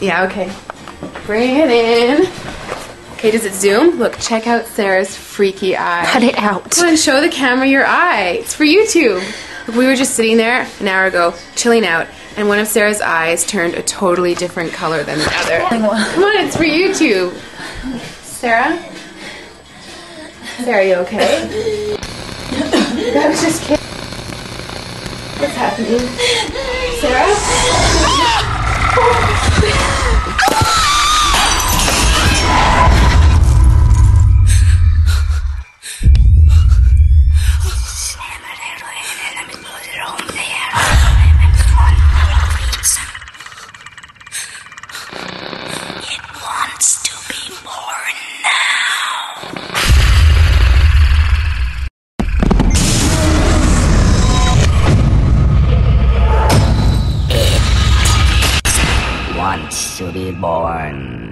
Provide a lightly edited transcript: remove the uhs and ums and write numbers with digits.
Yeah, okay. Bring it in. Okay, does it zoom? Look, check out Sarah's freaky eye. Cut it out. Come on, show the camera your eye. It's for YouTube. Look, we were just sitting there an hour ago, chilling out, and one of Sarah's eyes turned a totally different color than the other. Come on, it's for YouTube. Sarah? Sarah, you okay? I was just kidding. What's happening? Sarah? It wants to be born now. It wants to be born.